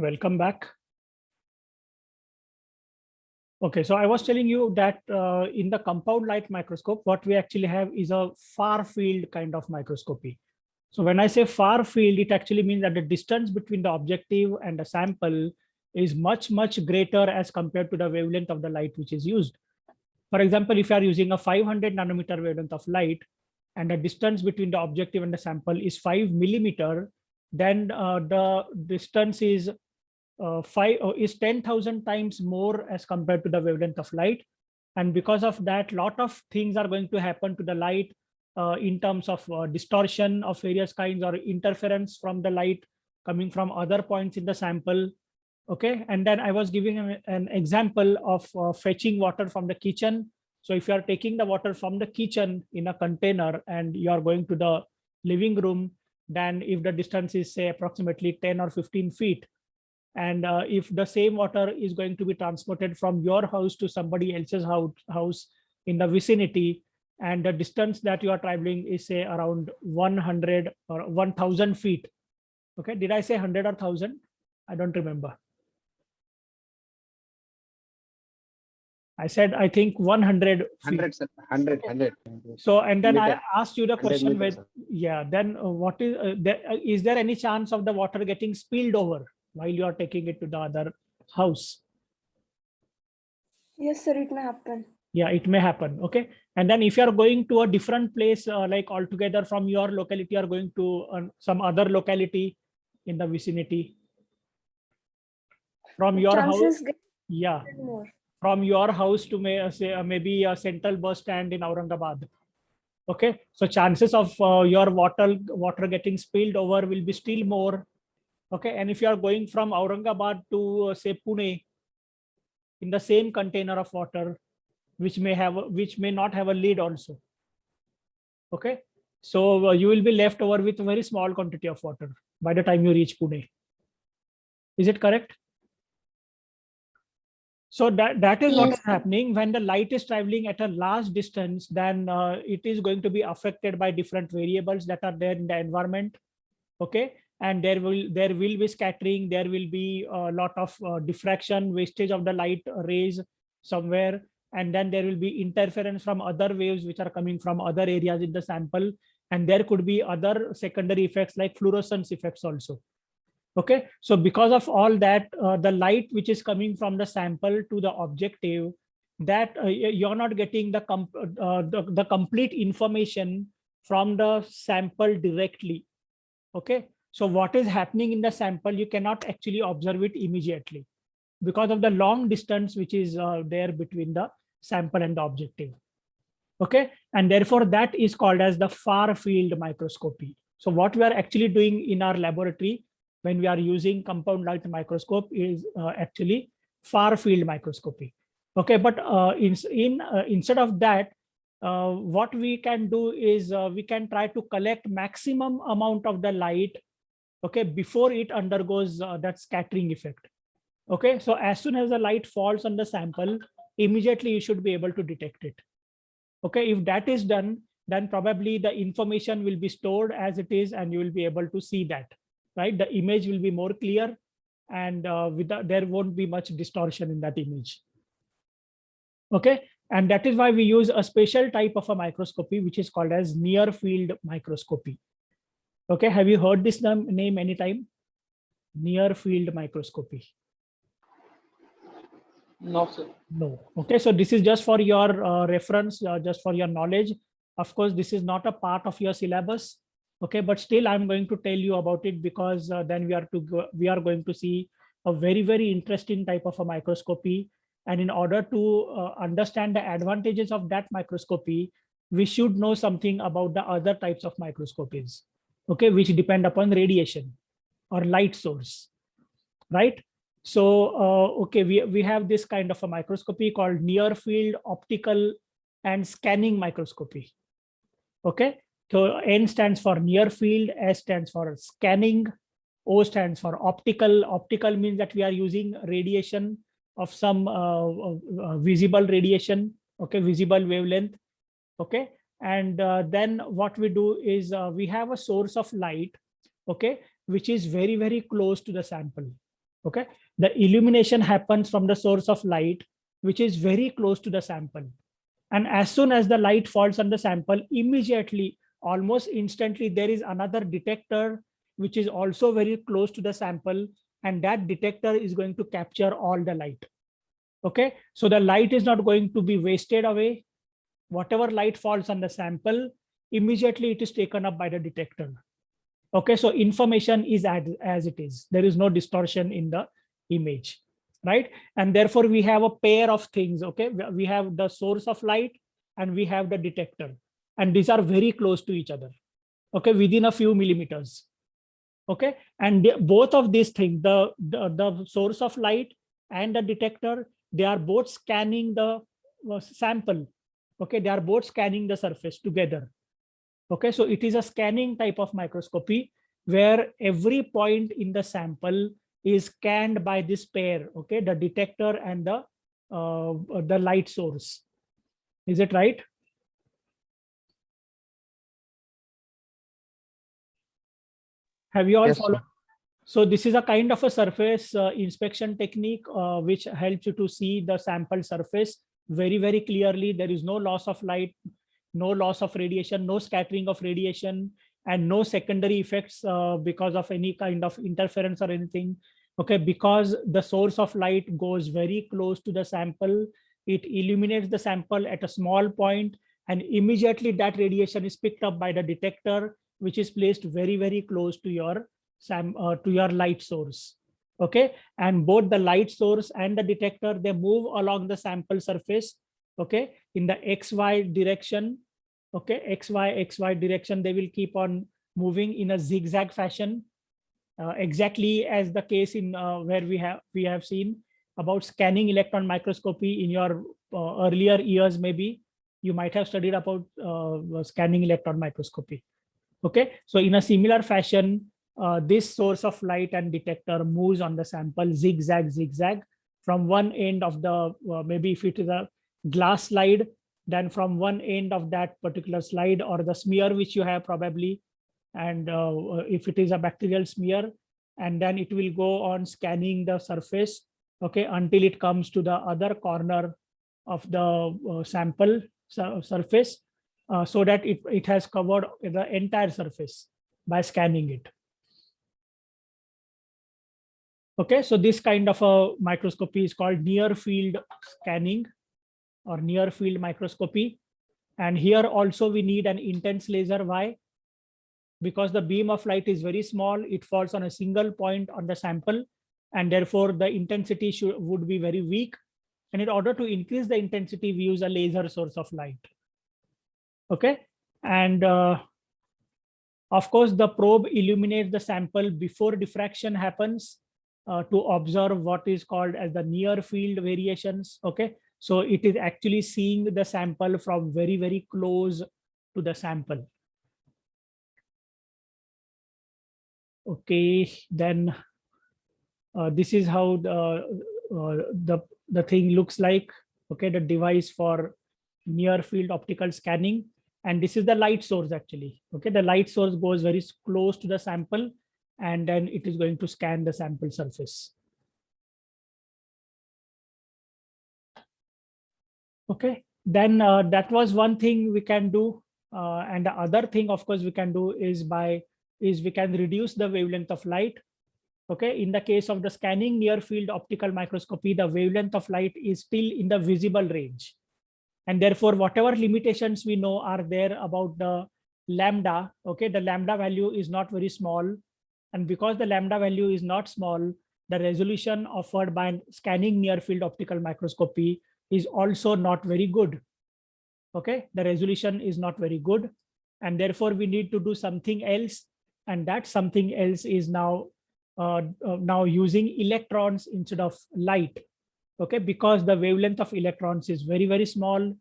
Welcome back. Okay, so I was telling you that in the compound light microscope, what we actually have is a far field kind of microscopy. So when I say far field, it actually means that the distance between the objective and the sample is much, much greater as compared to the wavelength of the light which is used. For example, if you are using a 500 nanometer wavelength of light and the distance between the objective and the sample is 5 millimeter, then the distance is 10,000 times more as compared to the wavelength of light. And because of that, lot of things are going to happen to the light in terms of distortion of various kinds or interference from the light coming from other points in the sample. Okay, and then I was giving an example of fetching water from the kitchen. So if you are taking the water from the kitchen in a container and you are going to the living room, then if the distance is say approximately 10 or 15 feet, and if the same water is going to be transported from your house to somebody else's house in the vicinity, and the distance that you are traveling is say around 100 or 1000 feet. Okay, did I say 100 or 1000? I don't remember. I said, I think 100 feet. 100. So, and then Meter. I asked you the question meters. with, yeah, then what is there any chance of the water getting spilled over while you are taking it to the other house? Yes, sir, it may happen. Yeah, it may happen. Okay. And then if you are going to a different place, like altogether from your locality, you are going to some other locality in the vicinity. From your Chances house, get yeah. more. From your house to say maybe a central bus stand in Aurangabad. Okay, so chances of your water getting spilled over will be still more. Okay, and if you are going from Aurangabad to say Pune in the same container of water, which may not have a lid also. Okay, so you will be left over with a very small quantity of water by the time you reach Pune. Is it correct? So that is what is happening when the light is traveling at a large distance. Then it is going to be affected by different variables that are there in the environment. Okay, and there will be scattering. There will be a lot of diffraction, wastage of the light rays somewhere, and then there will be interference from other waves which are coming from other areas in the sample, and there could be other secondary effects like fluorescence effects also. Okay, so because of all that, the light which is coming from the sample to the objective, that you're not getting the complete information from the sample directly. Okay, so what is happening in the sample, you cannot actually observe it immediately because of the long distance which is there between the sample and the objective. Okay, and therefore that is called as the far field microscopy. So what we are actually doing in our laboratory when we are using compound light microscope is actually far field microscopy. Okay, but instead of that, what we can do is we can try to collect maximum amount of the light, okay, before it undergoes that scattering effect. Okay, so as soon as the light falls on the sample, immediately you should be able to detect it. Okay, if that is done, then probably the information will be stored as it is and you will be able to see that, right? The image will be more clear, and there won't be much distortion in that image. Okay, and that is why we use a special type of a microscopy which is called as near field microscopy. Okay, have you heard this name anytime? Near field microscopy. No, sir. No. Okay, so this is just for your reference, just for your knowledge. Of course, this is not a part of your syllabus. Okay, but still I'm going to tell you about it because then we are going to see a very, very interesting type of a microscopy. And in order to understand the advantages of that microscopy, we should know something about the other types of microscopies, okay, which depend upon radiation or light source, right? So, okay, we have this kind of a microscopy called near field optical and scanning microscopy. Okay, so N stands for near field, S stands for scanning, O stands for optical. Optical means that we are using radiation of some visible radiation, okay, visible wavelength. Okay, and then what we do is we have a source of light, okay, which is very, very close to the sample. Okay, the illumination happens from the source of light, which is very close to the sample. And as soon as the light falls on the sample, immediately, almost instantly, there is another detector which is also very close to the sample, and that detector is going to capture all the light. Okay, so the light is not going to be wasted away. Whatever light falls on the sample, immediately it is taken up by the detector. Okay, so information is as it is. There is no distortion in the image, right? And therefore we have a pair of things. Okay, we have the source of light and we have the detector, and these are very close to each other. Okay, within a few millimeters. Okay, and both of these things, the source of light and the detector, they are both scanning the sample. Okay, they are both scanning the surface together. Okay, so it is a scanning type of microscopy where every point in the sample is scanned by this pair. Okay, the detector and the light source. Is it right? Have you all Yes, followed? sir. So this is a kind of a surface inspection technique which helps you to see the sample surface very, very clearly. There is no loss of light, no loss of radiation, no scattering of radiation, and no secondary effects because of any kind of interference or anything. Okay, because the source of light goes very close to the sample, it illuminates the sample at a small point, and immediately that radiation is picked up by the detector, which is placed very, very close to your to your light source. Okay, and both the light source and the detector, they move along the sample surface. Okay, in the XY direction. Okay, XY direction, they will keep on moving in a zigzag fashion, exactly as the case in where we have seen about scanning electron microscopy in your earlier years. Maybe you might have studied about scanning electron microscopy. Okay, so in a similar fashion, this source of light and detector moves on the sample zigzag from one end of the maybe if it is a glass slide, then from one end of that particular slide or the smear which you have probably, and if it is a bacterial smear, and then it will go on scanning the surface, okay, until it comes to the other corner of the sample surface, so that it has covered the entire surface by scanning it. Okay, so this kind of a microscopy is called near field scanning or near field microscopy. And here also we need an intense laser. Why? Because the beam of light is very small, it falls on a single point on the sample, and therefore the intensity would be very weak. And in order to increase the intensity, we use a laser source of light. Okay, and of course, the probe illuminates the sample before diffraction happens to observe what is called as the near field variations. Okay, so it is actually seeing the sample from very, very close to the sample. Okay, then this is how the thing looks like. Okay, the device for near field optical scanning, and this is the light source actually. Okay, the light source goes very close to the sample, and then it is going to scan the sample surface. Okay, then that was one thing we can do, and the other thing, of course, we can do is we can reduce the wavelength of light. Okay, in the case of the scanning near field optical microscopy, the wavelength of light is still in the visible range. And therefore, whatever limitations we know are there about the lambda, okay, the lambda value is not very small. And because the lambda value is not small, the resolution offered by scanning near field optical microscopy is also not very good. Okay, the resolution is not very good. And therefore, we need to do something else. And that something else is now using electrons instead of light. Okay, because the wavelength of electrons is very, very small.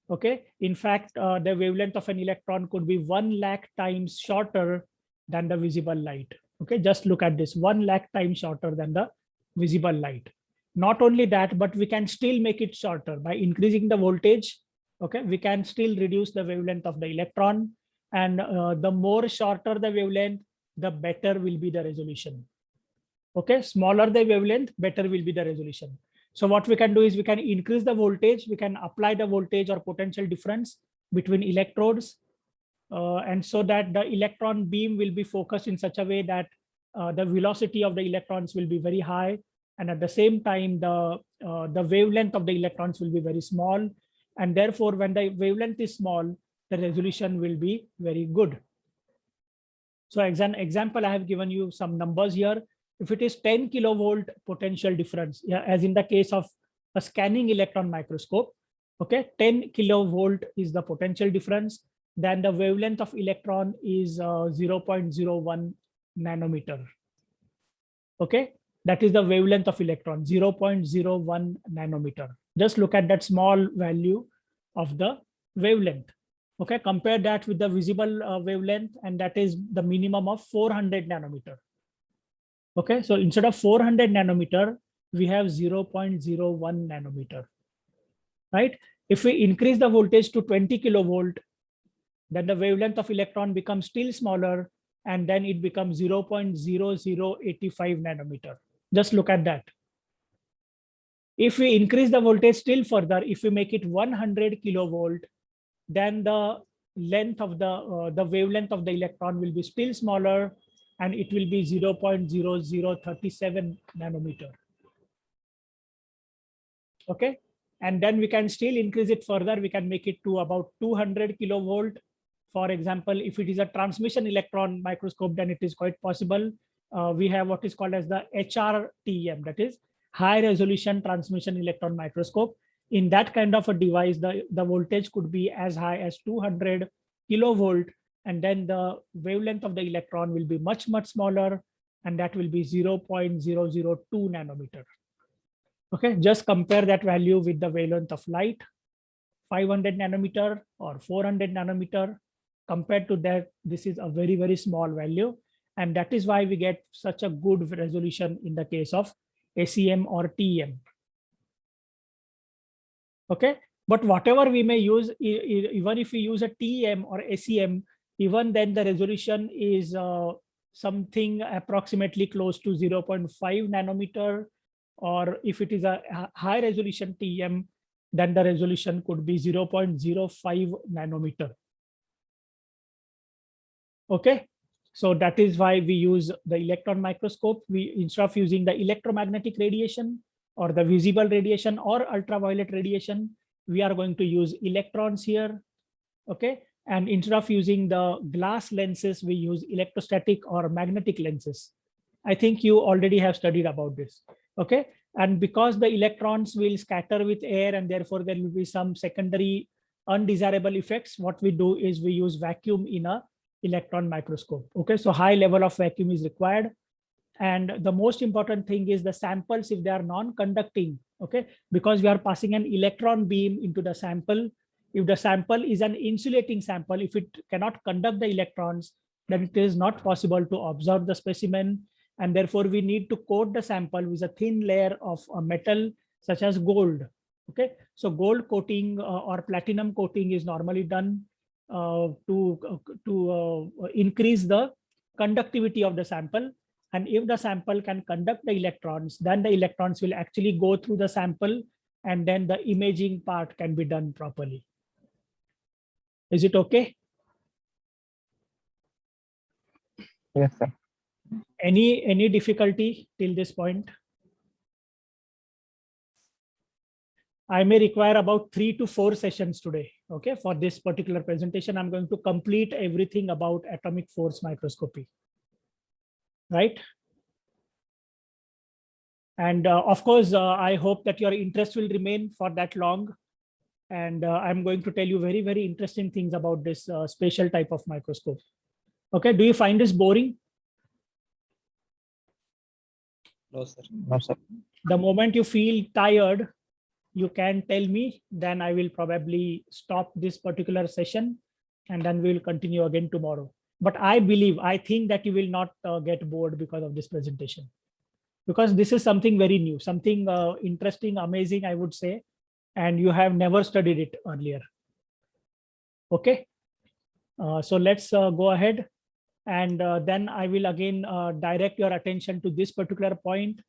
Okay, in fact, the wavelength of an electron could be 1 lakh times shorter than the visible light. Okay, just look at this, 1 lakh times shorter than the visible light. Not only that, but we can still make it shorter by increasing the voltage. Okay, we can still reduce the wavelength of the electron, and the more shorter the wavelength, the better will be the resolution. Okay, smaller the wavelength, better will be the resolution. So what we can do is we can increase the voltage, we can apply the voltage or potential difference between electrodes, and so that the electron beam will be focused in such a way that the velocity of the electrons will be very high, and at the same time the wavelength of the electrons will be very small, and therefore when the wavelength is small, the resolution will be very good. So as an example, I have given you some numbers here. If it is 10 kilovolt potential difference, yeah, as in the case of a scanning electron microscope, okay, 10 kilovolt is the potential difference, then the wavelength of electron is 0.01 nanometer. Okay, that is the wavelength of electron, 0.01 nanometer. Just look at that small value of the wavelength. Okay, compare that with the visible wavelength, and that is the minimum of 400 nanometer. Okay, so instead of 400 nanometer, we have 0.01 nanometer, right? If we increase the voltage to 20 kilovolt, then the wavelength of electron becomes still smaller, and then it becomes 0.0085 nanometer. Just look at that. If we increase the voltage still further, if we make it 100 kilovolt, then the length of the wavelength of the electron will be still smaller, and it will be 0.0037 nanometer. Okay, and then we can still increase it further. We can make it to about 200 kilovolt. For example, if it is a transmission electron microscope, then it is quite possible. We have what is called as the HRTM, that is high resolution transmission electron microscope. In that kind of a device, the voltage could be as high as 200 kilovolt, and then the wavelength of the electron will be much, much smaller, and that will be 0.002 nanometer. Okay, just compare that value with the wavelength of light, 500 nanometer or 400 nanometer. Compared to that, this is a very, very small value, and that is why we get such a good resolution in the case of SEM or TEM. Okay, but whatever we may use, even if we use a TEM or SEM, even then the resolution is something approximately close to 0.5 nanometer, or if it is a high resolution TEM, then the resolution could be 0.05 nanometer. Okay, so that is why we use the electron microscope. We, instead of using the electromagnetic radiation or the visible radiation or ultraviolet radiation, we are going to use electrons here. Okay, and instead of using the glass lenses, we use electrostatic or magnetic lenses. I think you already have studied about this. Okay, and because the electrons will scatter with air, and therefore there will be some secondary undesirable effects, what we do is we use vacuum in a electron microscope. Okay, so high level of vacuum is required. And the most important thing is the samples, if they are non-conducting, okay, because we are passing an electron beam into the sample. If the sample is an insulating sample, if it cannot conduct the electrons, then it is not possible to observe the specimen. And therefore we need to coat the sample with a thin layer of a metal such as gold. Okay, so gold coating or platinum coating is normally done to increase the conductivity of the sample. And if the sample can conduct the electrons, then the electrons will actually go through the sample, and then the imaging part can be done properly. Is it okay? Yes, sir. Any difficulty till this point? I may require about 3 to 4 sessions today. Okay, for this particular presentation, I'm going to complete everything about atomic force microscopy. Right? And of course, I hope that your interest will remain for that long. And I'm going to tell you very, very interesting things about this special type of microscope. Okay, do you find this boring? No, sir. No, sir. The moment you feel tired, you can tell me, then I will probably stop this particular session, and then we will continue again tomorrow. But I think that you will not get bored because of this presentation, because this is something very new, something interesting, amazing, I would say, and you have never studied it earlier. Okay, so let's go ahead And then I will again direct your attention to this particular point.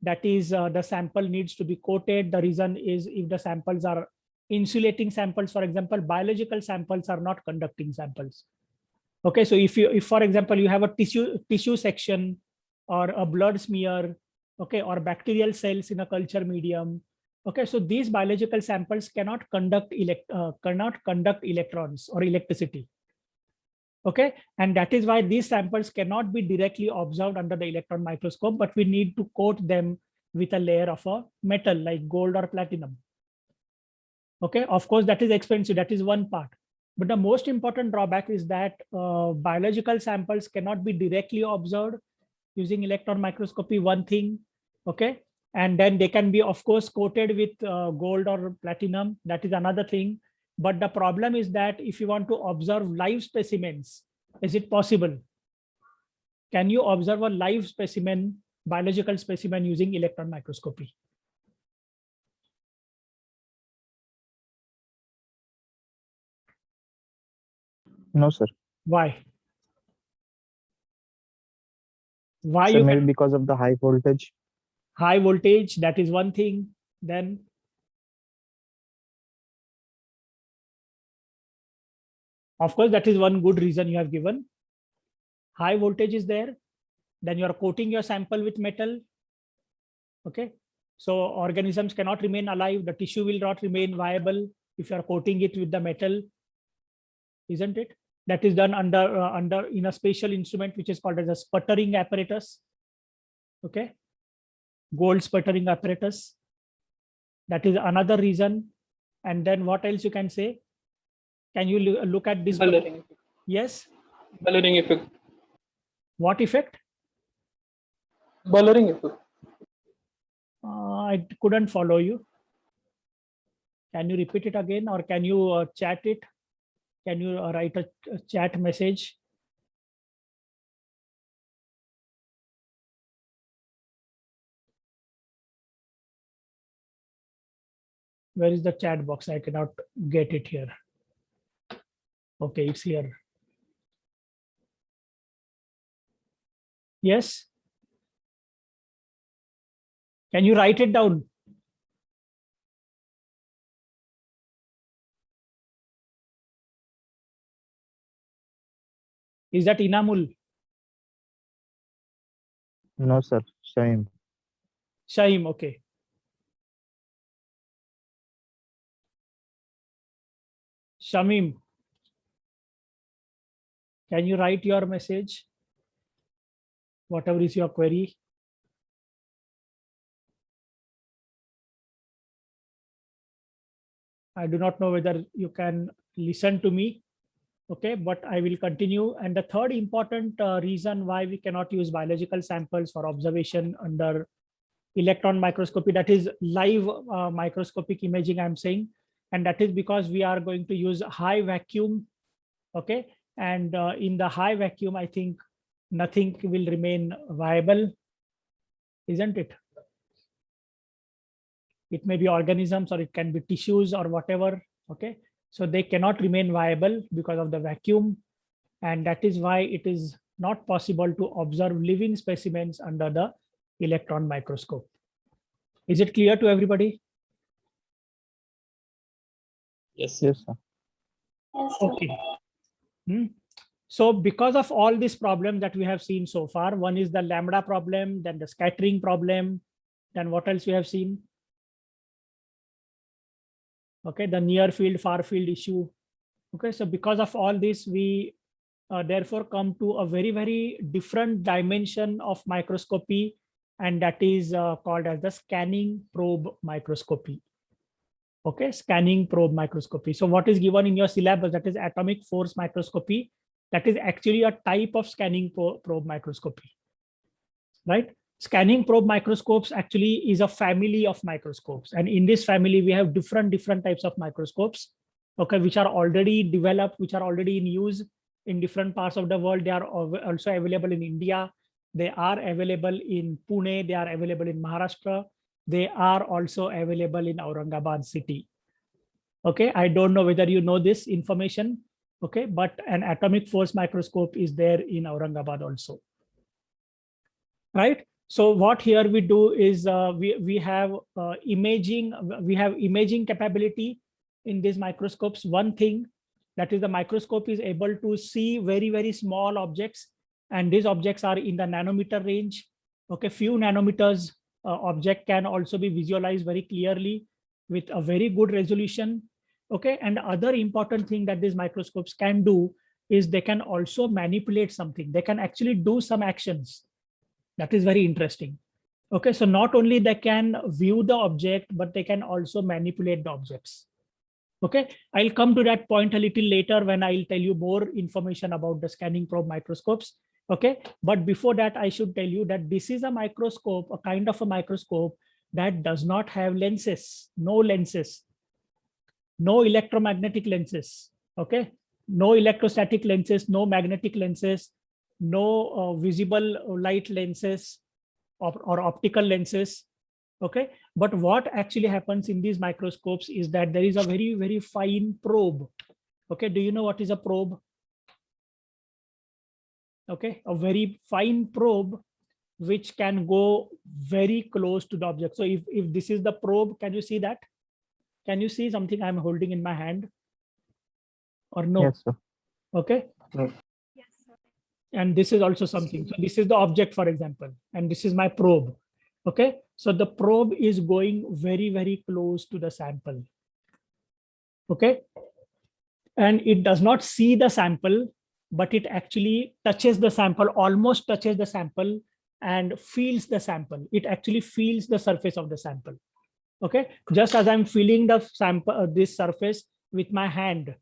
That is, the sample needs to be coated. The reason is if the samples are insulating samples, for example, biological samples are not conducting samples. Okay, so if for example, you have a tissue section or a blood smear, okay, or bacterial cells in a culture medium, okay, so these biological samples cannot conduct electrons or electricity. Okay, and that is why these samples cannot be directly observed under the electron microscope, but we need to coat them with a layer of a metal like gold or platinum. Okay, of course, that is expensive. That is one part. But the most important drawback is that biological samples cannot be directly observed using electron microscopy, one thing. Okay, and then they can be, of course, coated with gold or platinum. That is another thing. But the problem is that if you want to observe live specimens, is it possible? Can you observe a live specimen, biological specimen, using electron microscopy? No, sir. Why? Why So you maybe can, because of the high voltage. high voltage? That is one thing. Then of course, that is one good reason you have given. High voltage is there. Then you are coating your sample with metal. Okay, so organisms cannot remain alive. The tissue will not remain viable if you are coating it with the metal, isn't it? That is done under in a special instrument which is called as a sputtering apparatus. Okay, gold sputtering apparatus. That is another reason. And then what else you can say? Can you look at this? Blurring effect. Yes. Blurring effect. What effect? Blurring effect. I couldn't follow you. Can you repeat it again, or can you chat it? Can you write a chat message? Where is the chat box? I cannot get it here. Okay, it's here. Yes. Can you write it down? Is that Inamul? No, sir. Same. Shaim, okay. Shamim, can you write your message? Whatever is your query. I do not know whether you can listen to me. Okay, but I will continue. And the third important reason why we cannot use biological samples for observation under electron microscopy, that is live microscopic imaging, I'm saying, and that is because we are going to use high vacuum. Okay, and in the high vacuum, I think nothing will remain viable, isn't it? It may be organisms, or it can be tissues, or whatever. Okay, so they cannot remain viable because of the vacuum, and that is why it is not possible to observe living specimens under the electron microscope. Is it clear to everybody? Yes. Yes, sir. Okay. So because of all these problems that we have seen so far, one is the lambda problem, then the scattering problem, then what else we have seen? Okay, the near field, far field issue. Okay, so because of all this, we therefore come to a very, very different dimension of microscopy, and that is called as the scanning probe microscopy. Okay, scanning probe microscopy. So what is given in your syllabus, that is atomic force microscopy. That is actually a type of scanning probe microscopy, right? Scanning probe microscopes actually is a family of microscopes, and in this family we have different types of microscopes, okay, which are already developed, which are already in use in different parts of the world. They are also available in India. They are available in Pune. They are available in Maharashtra. They are also available in Aurangabad city. Okay, I don't know whether you know this information, Okay, but an atomic force microscope is there in Aurangabad also. Right. So what here we do is we have imaging capability in these microscopes. One thing, that is the microscope is able to see very, very small objects, and these objects are in the nanometer range. Okay, few nanometers object can also be visualized very clearly with a very good resolution. Okay, and the other important thing that these microscopes can do is they can also manipulate something. They can actually do some actions. That is very interesting. Okay, so not only they can view the object, but they can also manipulate the objects. Okay, I'll come to that point a little later when I'll tell you more information about the scanning probe microscopes. Okay, but before that, I should tell you that this is a microscope, a kind of a microscope that does not have lenses, no electromagnetic lenses. Okay, no electrostatic lenses, no magnetic lenses, no visible light lenses or optical lenses. Okay, but what actually happens in these microscopes is that there is a very, very fine probe. Okay, do you know what is a probe? Okay, a very fine probe which can go very close to the object. So if this is the probe, can you see that? Can you see something I'm holding in my hand or no? Yes, sir. Okay. No. And this is also something. So this is the object, for example, and this is my probe. Okay, so the probe is going very, very close to the sample. Okay, and it does not see the sample, but it actually touches the sample, almost touches the sample, and feels the sample. It actually feels the surface of the sample. Okay, just as I'm feeling the sample, this surface with my hand,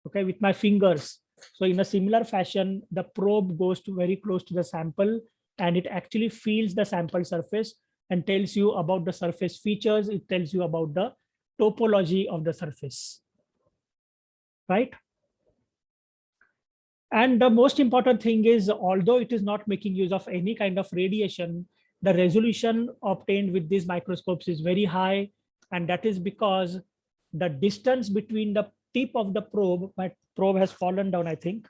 okay, with my fingers. So in a similar fashion, the probe goes to very close to the sample, and it actually feels the sample surface and tells you about the surface features. It tells you about the topology of the surface, right? And the most important thing is, although it is not making use of any kind of radiation, the resolution obtained with these microscopes is very high. And that is because the distance between the tip of the probe, my probe has fallen down, I think.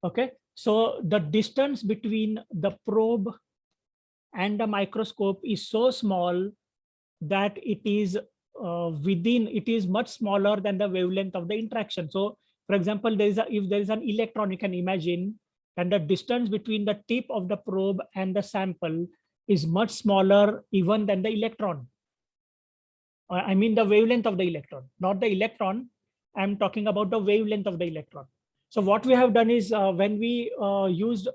Okay, so the distance between the probe and the microscope is so small that it is it is much smaller than the wavelength of the interaction. So for example, if there is an electron, you can imagine, and the distance between the tip of the probe and the sample is much smaller even than the electron. I mean the wavelength of the electron, not the electron. I'm talking about the wavelength of the electron. So what we have done is when we used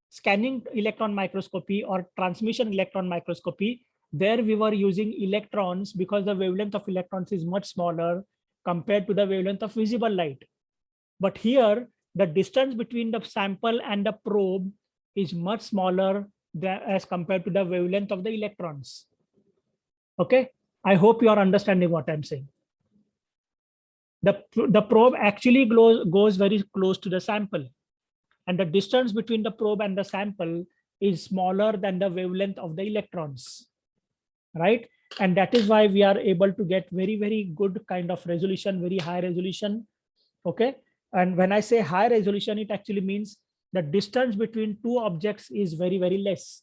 scanning electron microscopy or transmission electron microscopy, there we were using electrons because the wavelength of electrons is much smaller compared to the wavelength of visible light. But here, the distance between the sample and the probe is much smaller as compared to the wavelength of the electrons. Okay, I hope you are understanding what I'm saying. The probe actually goes very close to the sample, and the distance between the probe and the sample is smaller than the wavelength of the electrons, right? And that is why we are able to get very, very good kind of resolution, very high resolution. Okay, and when I say high resolution, it actually means the distance between two objects is very, very less.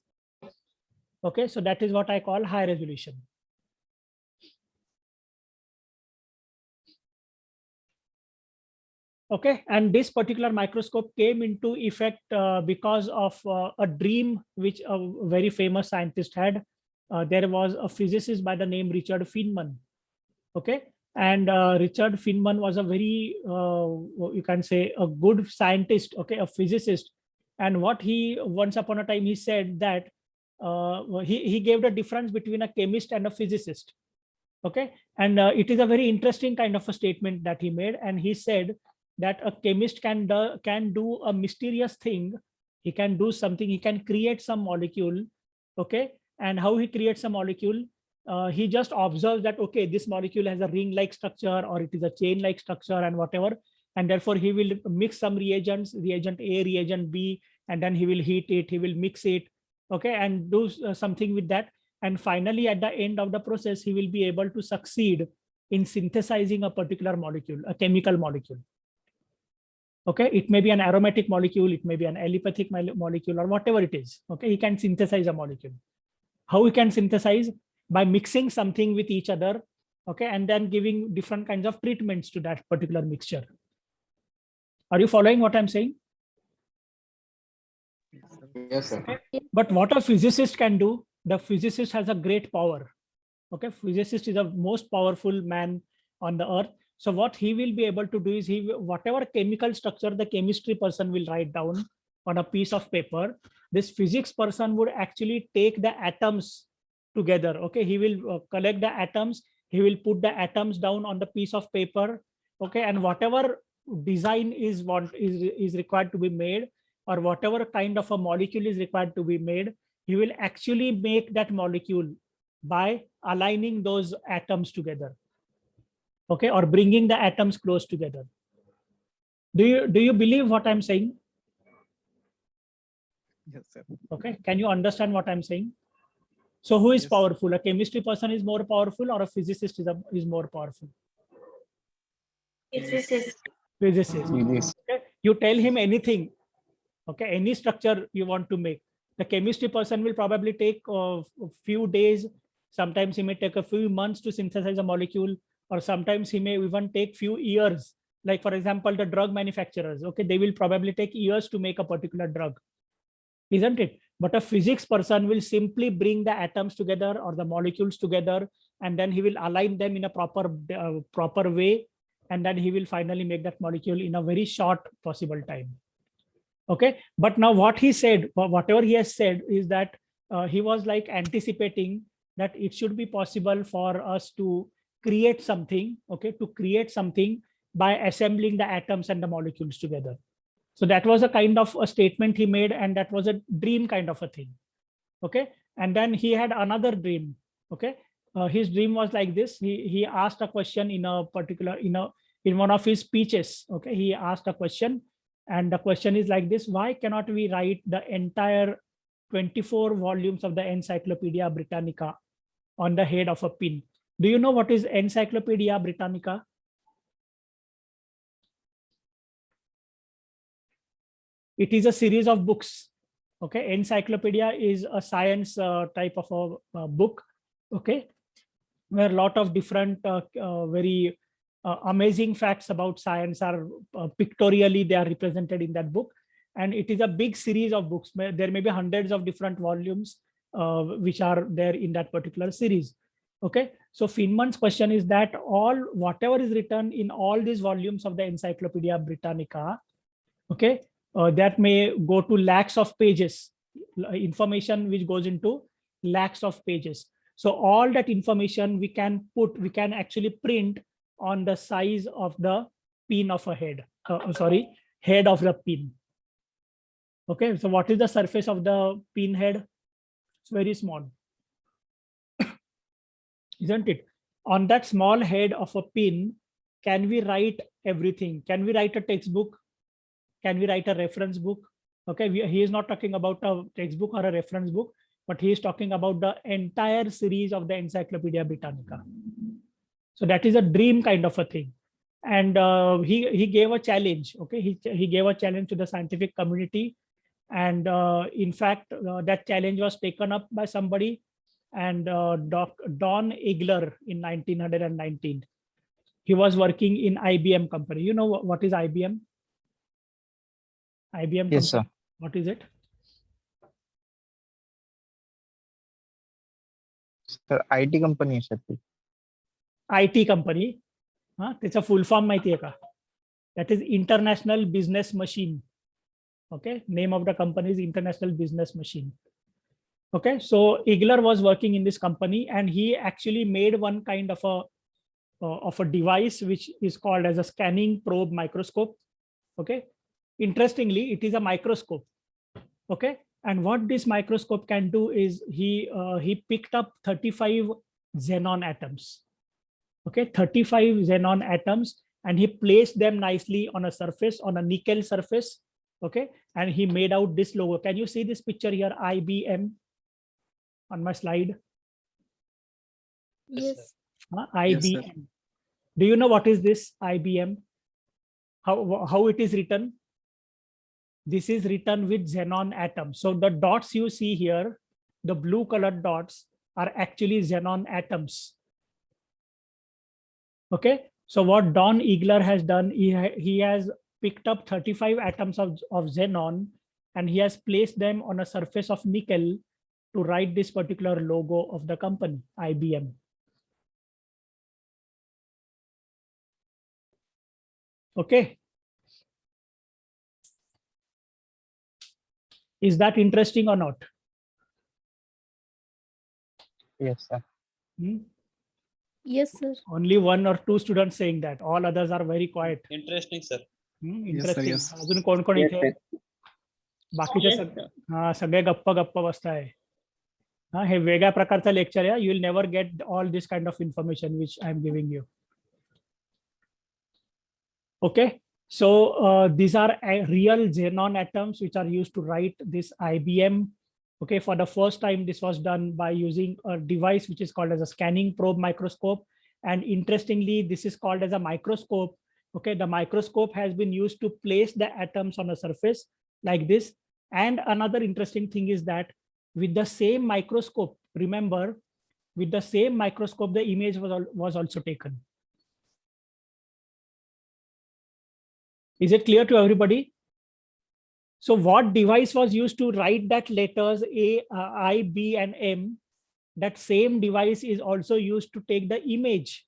Okay, so that is what I call high resolution. Okay, and this particular microscope came into effect because of a dream which a very famous scientist had. There was a physicist by the name Richard Feynman. Okay, and Richard Feynman was a very, you can say, a good scientist, okay, a physicist. And what he, once upon a time, he said that he gave the difference between a chemist and a physicist. Okay, and it is a very interesting kind of a statement that he made. And he said that a chemist can do a mysterious thing. He can do something, he can create some molecule. Okay, and how he creates a molecule? He just observes that, okay, this molecule has a ring-like structure or it is a chain-like structure and whatever. And therefore he will mix some reagents, reagent A, reagent B, and then he will heat it, he will mix it, okay, and do something with that. And finally, at the end of the process, he will be able to succeed in synthesizing a particular molecule, a chemical molecule. Okay, it may be an aromatic molecule, it may be an allopathic molecule, or whatever it is. Okay, he can synthesize a molecule. How he can synthesize? By mixing something with each other, okay, and then giving different kinds of treatments to that particular mixture. Are you following what I'm saying? Yes, sir. Okay. But what a physicist can do, the physicist has a great power. Okay, physicist is the most powerful man on the earth. So what he will be able to do is whatever chemical structure the chemistry person will write down on a piece of paper, this physics person would actually take the atoms together. Okay, he will collect the atoms, he will put the atoms down on the piece of paper. Okay, and whatever design is required to be made, or whatever kind of a molecule is required to be made, he will actually make that molecule by aligning those atoms together. Okay, or bringing the atoms close together. Do you believe what I'm saying? Yes, sir. Okay, can you understand what I'm saying? So who is Yes. powerful? A chemistry person is more powerful, or a physicist is more powerful? Physicist. Physicist. Yes. Okay, you tell him anything. Okay, any structure you want to make. The chemistry person will probably take a few days. Sometimes he may take a few months to synthesize a molecule, or sometimes he may even take few years. Like for example, the drug manufacturers, okay, they will probably take years to make a particular drug, isn't it? But a physics person will simply bring the atoms together or the molecules together, and then he will align them in a proper way, and then he will finally make that molecule in a very short possible time. Okay, but now what he said, whatever he has said, is that he was like anticipating that it should be possible for us to create something, okay, to create something by assembling the atoms and the molecules together. So that was a kind of a statement he made, and that was a dream kind of a thing. Okay, and then he had another dream. Okay, his dream was like this. He asked a question in a particular, in one of his speeches. Okay, he asked a question, and the question is like this: why cannot we write the entire 24 volumes of the Encyclopedia Britannica on the head of a pin? Do you know what is Encyclopedia Britannica? It is a series of books. Okay, encyclopedia is a science type of a book. Okay, where a lot of different very amazing facts about science are pictorially they are represented in that book, and it is a big series of books. There may be hundreds of different volumes which are there in that particular series. Okay, so Feynman's question is that whatever is written in all these volumes of the Encyclopedia Britannica, okay, that may go to lakhs of pages, information which goes into lakhs of pages. So all that information we can actually print on the size of the pin of a head, head of the pin. Okay, so what is the surface of the pin head? It's very small, isn't it? On that small head of a pin, can we write everything? Can we write a textbook? Can we write a reference book? Okay, he is not talking about a textbook or a reference book, but he is talking about the entire series of the Encyclopedia Britannica. So that is a dream kind of a thing. And he gave a challenge. Okay, he gave a challenge to the scientific community. And in fact, that challenge was taken up by somebody, and Don Igler in 1919. He was working in IBM company. You know what is IBM? IBM Yes, company. sir. What is it? Sir, IT company आहे sir ती. IT company. त्याचा full form माहिती आहे का? That is International Business Machine. Okay, name of the company is International Business Machine. Okay, so Igler was working in this company, and he actually made one kind of a device which is called as a scanning probe microscope. Okay, interestingly, it is a microscope. Okay, and what this microscope can do is he picked up 35 xenon atoms. Okay, 35 xenon atoms, and he placed them nicely on a surface, on a nickel surface. Okay, and he made out this logo. Can you see this picture here, IBM, on my slide? Yes. IBM. Yes, sir. Do you know what is this IBM? How it is written? This is written with xenon atoms. So the dots you see here, the blue colored dots, are actually xenon atoms. Okay, so what Don Igler has done, he has picked up 35 atoms of xenon, and he has placed them on a surface of nickel to write this particular logo of the company, IBM. Okay. Is that interesting or not? Yes, sir. Yes, sir. Only 1 or 2 students saying that. All others are very quiet. Interesting, sir. Interesting. yes. अजून कोण कोण Yes, इथे sir. बाकीचे सगळे गप्प गप्प बसताय. हे वेगळ्या प्रकारचं लेक्चर आहे. You will never get all this kind of information which I am giving you. Okay, so these are real xenon atoms which are used to write this IBM. Okay, for the first time, this was done by using a device which is called as a scanning probe microscope. And interestingly, this is called as a microscope. Okay, the microscope has been used to place the atoms on a surface like this. And another interesting thing is that with the same microscope, remember, with the same microscope, the image was also taken. Is it clear to everybody? So what device was used to write that letters A, I, B, and M? That same device is also used to take the image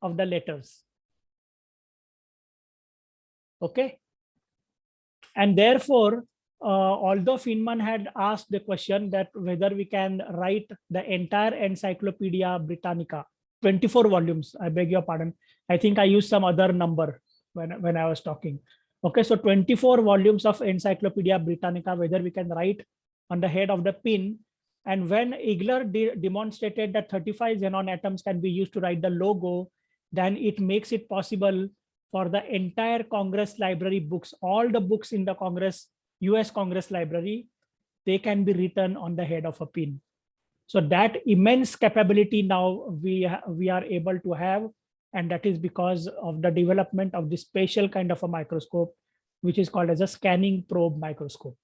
of the letters. Okay. And therefore, although Feynman had asked the question that whether we can write the entire Encyclopedia Britannica, 24 volumes, I beg your pardon. I think I used some other number when I was talking. Okay, so 24 volumes of Encyclopedia Britannica, whether we can write on the head of the pin. And when Igler demonstrated that 35 xenon atoms can be used to write the logo, then it makes it possible for the entire Congress library books, all the books in the Congress, US Congress library, they can be written on the head of a pin. So that immense capability now we are able to have. And that is because of the development of this special kind of a microscope, which is called as a scanning probe microscope.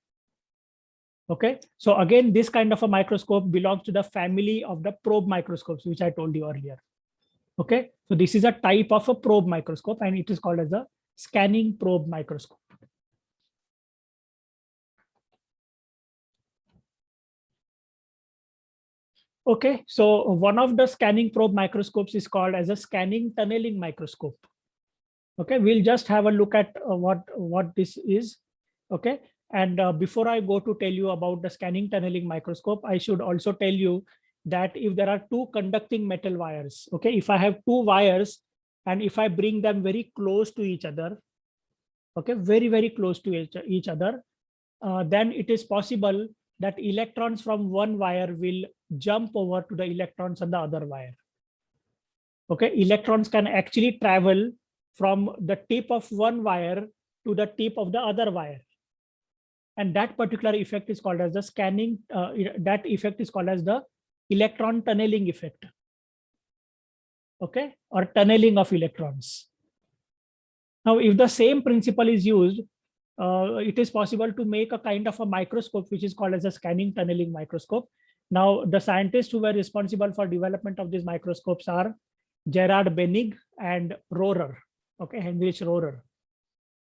Okay, so again, this kind of a microscope belongs to the family of the probe microscopes, which I told you earlier. Okay, so this is a type of a probe microscope, and it is called as a scanning probe microscope. Okay, so one of the scanning probe microscopes is called as a scanning tunneling microscope. Okay, we'll just have a look at what this is. Okay, and before I go to tell you about the scanning tunneling microscope, I should also tell you that if there are two conducting metal wires, okay, if I have two wires and if I bring them very close to each other, okay, very, very close to each other, then it is possible that electrons from one wire will jump over to the electrons on the other wire. Okay, electrons can actually travel from the tip of one wire to the tip of the other wire. And that particular effect is called as the scanning, that effect is called as the electron tunneling effect. Okay, or tunneling of electrons. Now, if the same principle is used, it is possible to make a kind of a microscope which is called as a scanning tunneling microscope. Now, the scientists who were responsible for development of these microscopes are Gerard Bennig and Rohrer, okay, Heinrich Rohrer.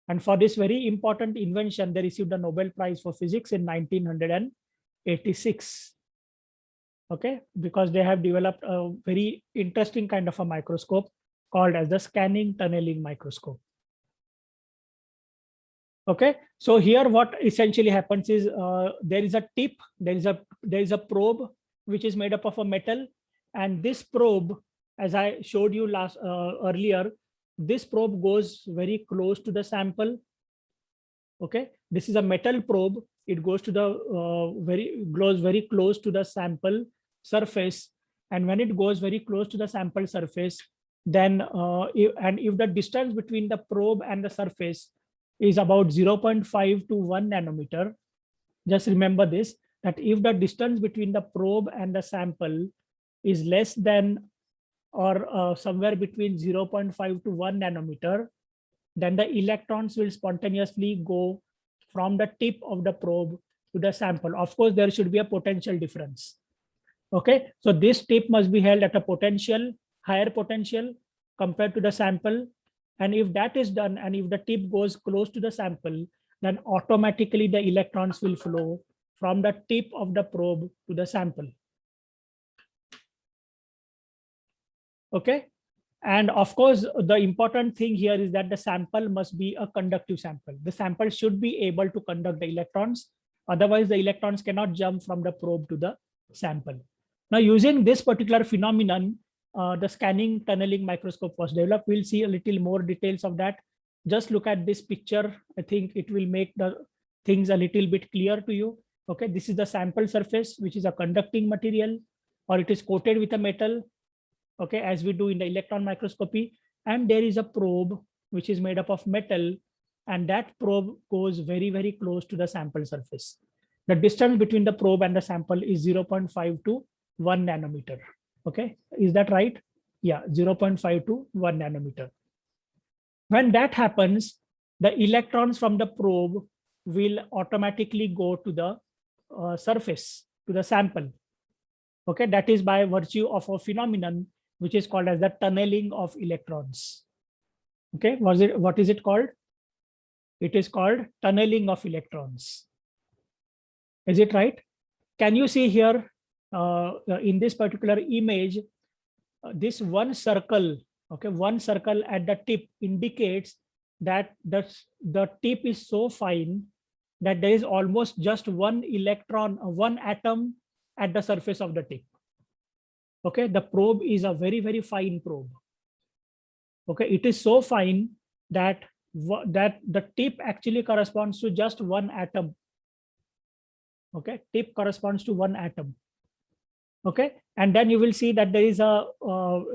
And for this very important invention, they received the Nobel Prize for Physics in 1986. Okay, because they have developed a very interesting kind of a microscope called as the scanning tunneling microscope. Okay, so here what essentially happens is there is a tip, there is a probe which is made up of a metal, and this probe, as I showed you earlier, this probe goes very close to the sample. Okay, this is a metal probe. It goes to the very close to the sample surface, and when it goes very close to the sample surface, then if the distance between the probe and the surface is about 0.5 to 1 nanometer. Just remember this, that if the distance between the probe and the sample is less than or somewhere between 0.5 to 1 nanometer, then the electrons will spontaneously go from the tip of the probe to the sample. Of course, there should be a potential difference. Okay, so this tip must be held at a higher potential compared to the sample. And if that is done, and if the tip goes close to the sample, then automatically the electrons will flow from the tip of the probe to the sample. Okay, and of course, the important thing here is that the sample must be a conductive sample. The sample should be able to conduct the electrons. Otherwise, the electrons cannot jump from the probe to the sample. Now, using this particular phenomenon, the scanning tunneling microscope was developed. We'll see a little more details of that. Just look at this picture. I think it will make the things a little bit clear to you. Okay, this is the sample surface, which is a conducting material, or it is coated with a metal. Okay, as we do in the electron microscopy. And there is a probe which is made up of metal, and that probe goes very, very close to the sample surface. The distance between the probe and the sample is 0.5 to 1 nanometer. Okay, is that right? Yeah, 0.5 to 1 nanometer. When that happens, the electrons from the probe will automatically go to the surface, to the sample. Okay, that is by virtue of a phenomenon which is called as the tunneling of electrons. Okay, what is it called? It is called tunneling of electrons. Is it right? Can you see here in this particular image, this one circle, okay, one circle at the tip indicates that the tip is so fine that there is almost just one electron, one atom at the surface of the tip. Okay, the probe is a very, very fine probe. Okay, it is so fine that the tip actually corresponds to just one atom. Okay, tip corresponds to one atom. Okay, and then you will see that there is a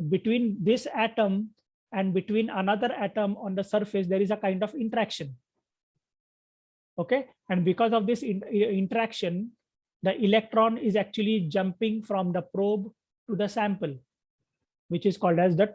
between this atom and between another atom on the surface, there is a kind of interaction. Okay, and because of this interaction, the electron is actually jumping from the probe to the sample, which is called as the